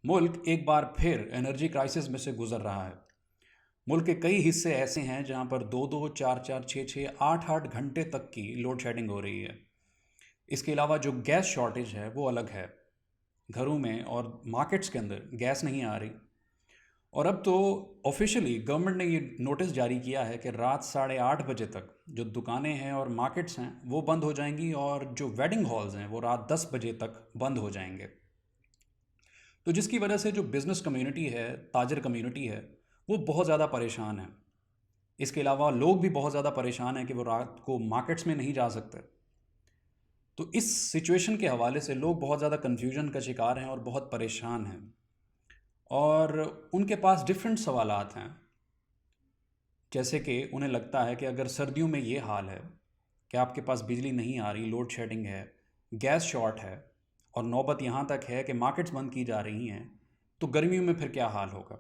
मुल्क एक बार फिर एनर्जी क्राइसिस में से गुजर रहा है। मुल्क के कई हिस्से ऐसे हैं जहां पर दो दो चार चार छः छः आठ आठ घंटे तक की लोड शेडिंग हो रही है। इसके अलावा जो गैस शॉर्टेज है वो अलग है। घरों में और मार्केट्स के अंदर गैस नहीं आ रही। और अब तो ऑफिशियली गवर्नमेंट ने ये नोटिस जारी किया है कि रात 8:30 बजे तक जो दुकानें हैं और मार्केट्स हैं वो बंद हो जाएंगी, और जो वेडिंग हॉल्स हैं वो रात 10 बजे तक बंद हो जाएंगे। तो जिसकी वजह से जो बिज़नेस कम्युनिटी है, ताजर कम्युनिटी है, वो बहुत ज़्यादा परेशान है। इसके अलावा लोग भी बहुत ज़्यादा परेशान हैं कि वो रात को मार्केट्स में नहीं जा सकते। तो इस सिचुएशन के हवाले से लोग बहुत ज़्यादा कन्फ्यूजन का शिकार हैं और बहुत परेशान हैं, और उनके पास डिफरेंट सवालात हैं। जैसे कि उन्हें लगता है कि अगर सर्दियों में ये हाल है कि आपके पास बिजली नहीं आ रही, लोड शेडिंग है, गैस शॉर्ट है, और नौबत यहाँ तक है कि मार्केट्स बंद की जा रही हैं, तो गर्मियों में फिर क्या हाल होगा।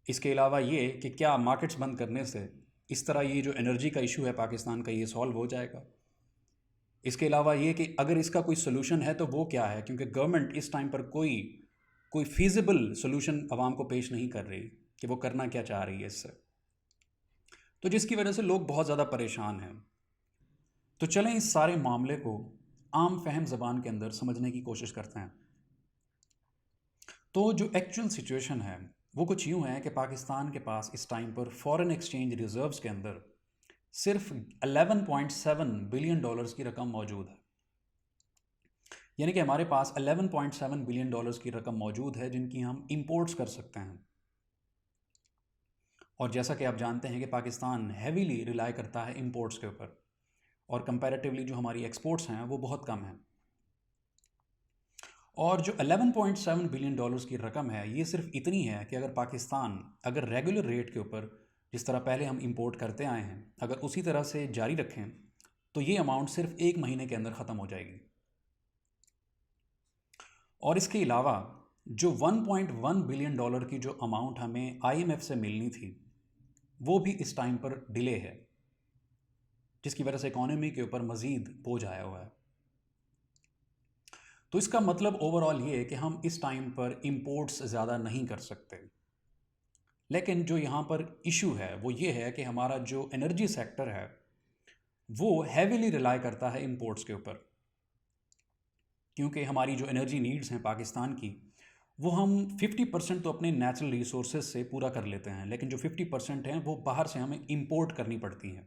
इसके अलावा ये कि क्या मार्केट्स बंद करने से इस तरह ये जो एनर्जी का इशू है पाकिस्तान का, ये सॉल्व हो जाएगा। इसके अलावा ये कि अगर इसका कोई सोल्यूशन है तो वो क्या है, क्योंकि गवर्नमेंट इस टाइम पर कोई कोई फीजिबल सोल्यूशन आवाम को पेश नहीं कर रही कि वो करना क्या चाह रही है इससे। तो जिसकी वजह से लोग बहुत ज़्यादा परेशान हैं। तो चलें इस सारे मामले को आम फहम ज़बान के अंदर समझने की कोशिश करते हैं। तो जो एक्चुअल सिचुएशन है वो कुछ यूँ है कि पाकिस्तान के पास इस टाइम पर फॉरेन एक्सचेंज रिजर्व्स के अंदर सिर्फ 11.7 बिलियन डॉलर्स की रकम मौजूद है। यानी कि हमारे पास 11.7 बिलियन डॉलर्स की रकम मौजूद है जिनकी हम इंपोर्ट्स कर सकते हैं। और जैसा कि आप जानते हैं कि पाकिस्तान हैवीली रिलाई करता है इंपोर्ट्स के ऊपर, और कंपैरेटिवली जो हमारी एक्सपोर्ट्स हैं वो बहुत कम हैं। और जो 11.7 बिलियन डॉलर्स की रकम है ये सिर्फ इतनी है कि अगर पाकिस्तान अगर रेगुलर रेट के ऊपर जिस तरह पहले हम इंपोर्ट करते आए हैं अगर उसी तरह से जारी रखें तो ये अमाउंट सिर्फ एक महीने के अंदर ख़त्म हो जाएगी। और इसके अलावा जो 1.1 बिलियन डॉलर की जो अमाउंट हमें आईएमएफ से मिलनी थी वो भी इस टाइम पर डिले है, जिसकी वजह से इकॉनमी के ऊपर मज़ीद बोझ आया हुआ है। तो इसका मतलब ओवरऑल ये है कि हम इस टाइम पर इंपोर्ट्स ज़्यादा नहीं कर सकते। लेकिन जो यहाँ पर इशू है वो ये है कि हमारा जो एनर्जी सेक्टर है वो हैवीली रिलाई करता है इंपोर्ट्स के ऊपर, क्योंकि हमारी जो एनर्जी नीड्स हैं पाकिस्तान की वो हम 50% तो अपने नेचुरल रिसोर्सेज से पूरा कर लेते हैं, लेकिन जो 50% हैं वो बाहर से हमें इंपोर्ट करनी पड़ती हैं,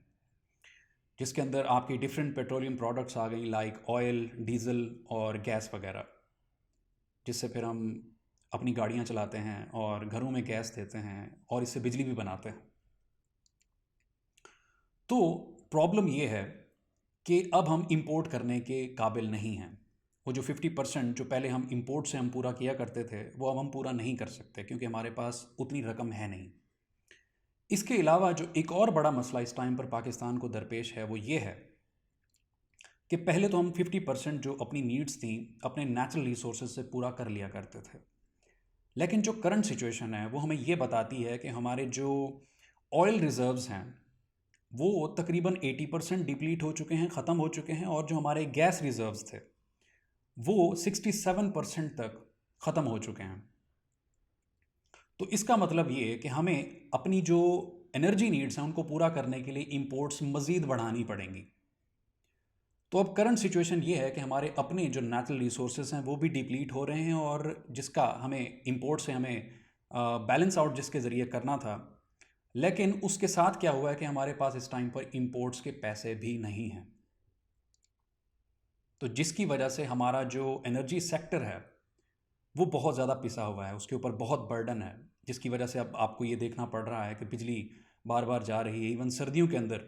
जिसके अंदर आपकी डिफरेंट पेट्रोलियम प्रोडक्ट्स आ गई लाइक ऑयल, डीजल और गैस वगैरह, जिससे फिर हम अपनी गाड़ियाँ चलाते हैं और घरों में गैस देते हैं और इससे बिजली भी बनाते हैं। तो प्रॉब्लम ये है कि अब हम इंपोर्ट करने के काबिल नहीं हैं। वो जो 50% जो पहले हम इंपोर्ट से हम पूरा किया करते थे वो अब हम पूरा नहीं कर सकते, क्योंकि हमारे पास उतनी रकम है नहीं। इसके अलावा जो एक और बड़ा मसला इस टाइम पर पाकिस्तान को दरपेश है वो ये है कि पहले तो हम 50% जो अपनी नीड्स थी अपने नेचुरल रिसोर्सेज से पूरा कर लिया करते थे, लेकिन जो करंट सिचुएशन है वो हमें ये बताती है कि हमारे जो ऑयल रिजर्व्स हैं वो तकरीबन 80% डिप्लीट हो चुके हैं, ख़त्म हो चुके हैं, और जो हमारे गैस रिजर्व्स थे वो 67% तक ख़त्म हो चुके हैं। तो इसका मतलब ये है कि हमें अपनी जो एनर्जी नीड्स हैं उनको पूरा करने के लिए इंपोर्ट्स मज़ीद बढ़ानी पड़ेंगी। तो अब करंट सिचुएशन ये है कि हमारे अपने जो नेचुरल रिसोर्सेज हैं वो भी डिप्लीट हो रहे हैं, और जिसका हमें इंपोर्ट से हमें बैलेंस आउट जिसके ज़रिए करना था, लेकिन उसके साथ क्या हुआ है कि हमारे पास इस टाइम पर इंपोर्ट्स के पैसे भी नहीं हैं। तो जिसकी वजह से हमारा जो एनर्जी सेक्टर है वो बहुत ज़्यादा पिसा हुआ है, उसके ऊपर बहुत बर्डन है, जिसकी वजह से अब आपको ये देखना पड़ रहा है कि बिजली बार बार जा रही है। इवन सर्दियों के अंदर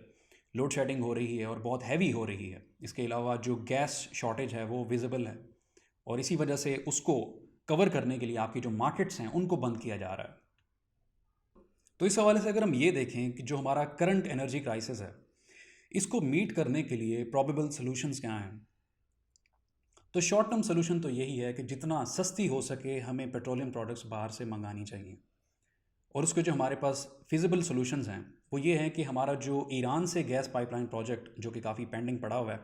लोड शेडिंग हो रही है और बहुत हैवी हो रही है। इसके अलावा जो गैस शॉर्टेज है वो विजिबल है, और इसी वजह से उसको कवर करने के लिए आपकी जो मार्केट्स हैं उनको बंद किया जा रहा है। तो इस हवाले से अगर हम ये देखें कि जो हमारा करंट एनर्जी क्राइसिस है इसको मीट करने के लिए प्रॉबेबल सॉल्यूशंस क्या हैं, तो शॉर्ट टर्म सोल्यूशन तो यही है कि जितना सस्ती हो सके हमें पेट्रोलियम प्रोडक्ट्स बाहर से मंगानी चाहिए। और उसके जो हमारे पास फिजिबल सॉल्यूशंस हैं वो ये है कि हमारा जो ईरान से गैस पाइपलाइन प्रोजेक्ट जो कि काफ़ी पेंडिंग पड़ा हुआ है,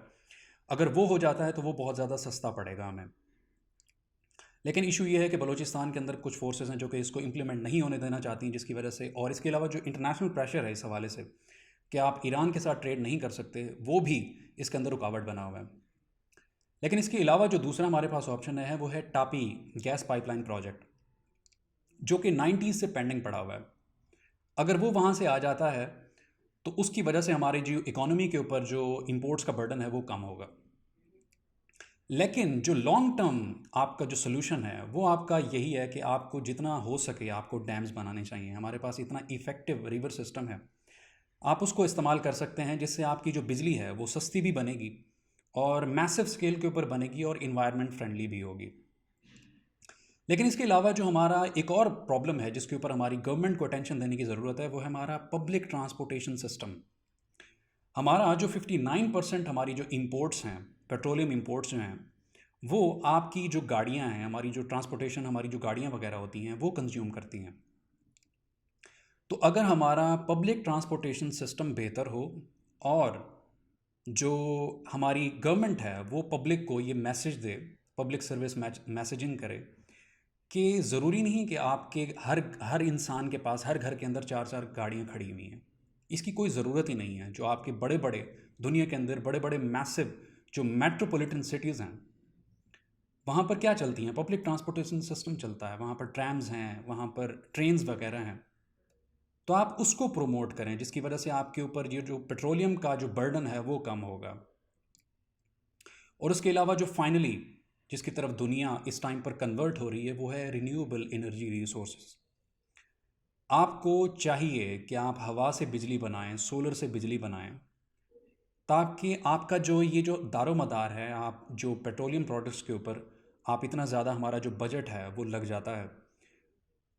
अगर वो हो जाता है तो वो बहुत ज़्यादा सस्ता पड़ेगा हमें। लेकिन इशू ये है कि बलूचिस्तान के अंदर कुछ फोर्सेस हैं जो कि इसको इम्प्लीमेंट नहीं होने देना चाहती हैं, जिसकी वजह से, और इसके अलावा जो इंटरनेशनल प्रेशर है इस हवाले से कि आप ईरान के साथ ट्रेड नहीं कर सकते, वो भी इसके अंदर रुकावट बना हुआ है। लेकिन इसके अलावा जो दूसरा हमारे पास ऑप्शन है वो है टापी गैस पाइपलाइन प्रोजेक्ट, जो कि 90s से पेंडिंग पड़ा हुआ है। अगर वो वहाँ से आ जाता है तो उसकी वजह से हमारी जो इकोनॉमी के ऊपर जो इंपोर्ट्स का बर्डन है वो कम होगा। लेकिन जो लॉन्ग टर्म आपका जो सोल्यूशन है वो आपका यही है कि आपको जितना हो सके आपको डैम्स बनाने चाहिए। हमारे पास इतना इफ़ेक्टिव रिवर सिस्टम है, आप उसको इस्तेमाल कर सकते हैं, जिससे आपकी जो बिजली है वो सस्ती भी बनेगी और मैसिव स्केल के ऊपर बनेगी और इन्वायरमेंट फ्रेंडली भी होगी। लेकिन इसके अलावा जो हमारा एक और प्रॉब्लम है जिसके ऊपर हमारी गवर्नमेंट को अटेंशन देने की ज़रूरत है वो है हमारा पब्लिक ट्रांसपोर्टेशन सिस्टम। हमारा जो 59% हमारी जो इंपोर्ट्स हैं, पेट्रोलियम इंपोर्ट्स जो हैं, वो आपकी जो गाड़ियां हैं, हमारी जो ट्रांसपोर्टेशन, हमारी जो गाड़ियां वगैरह होती हैं वो कंज्यूम करती हैं। तो अगर हमारा पब्लिक ट्रांसपोर्टेशन सिस्टम बेहतर हो और जो हमारी गवर्नमेंट है वो पब्लिक को ये मैसेज दे, पब्लिक सर्विस मैसेजिंग करे कि ज़रूरी नहीं कि आपके हर हर इंसान के पास हर घर के अंदर 4-4 गाड़ियाँ खड़ी हुई हैं, इसकी कोई ज़रूरत ही नहीं है। जो आपके बड़े बड़े दुनिया के अंदर बड़े बड़े मैसिव जो मेट्रोपॉलिटन सिटीज़ हैं, वहाँ पर क्या चलती हैं? पब्लिक ट्रांसपोर्टेशन सिस्टम चलता है, वहाँ पर ट्रैम्स हैं, वहाँ पर ट्रेन्स वगैरह हैं। तो आप उसको प्रोमोट करें, जिसकी वजह से आपके ऊपर ये जो पेट्रोलियम का जो बर्डन है वो कम होगा। और उसके अलावा जो फाइनली जिसकी तरफ दुनिया इस टाइम पर कन्वर्ट हो रही है वो है रिन्यूएबल एनर्जी रिसोर्सेज। आपको चाहिए कि आप हवा से बिजली बनाएं, सोलर से बिजली बनाएं, ताकि आपका जो ये जो दारोमदार है, आप जो पेट्रोलियम प्रोडक्ट्स के ऊपर आप इतना ज़्यादा हमारा जो बजट है वो लग जाता है,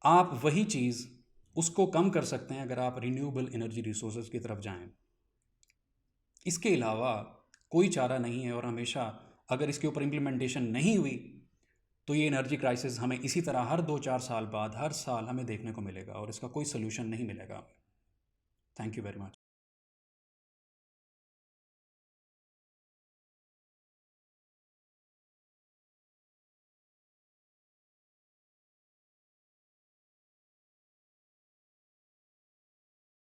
आप वही चीज़ उसको कम कर सकते हैं अगर आप रिन्यूएबल एनर्जी रिसोर्सेज की तरफ जाएं। इसके अलावा कोई चारा नहीं है, और हमेशा अगर इसके ऊपर इम्प्लीमेंटेशन नहीं हुई तो ये एनर्जी क्राइसिस हमें इसी तरह हर 2-4 साल बाद हर साल हमें देखने को मिलेगा और इसका कोई सोल्यूशन नहीं मिलेगा। Thank you very much.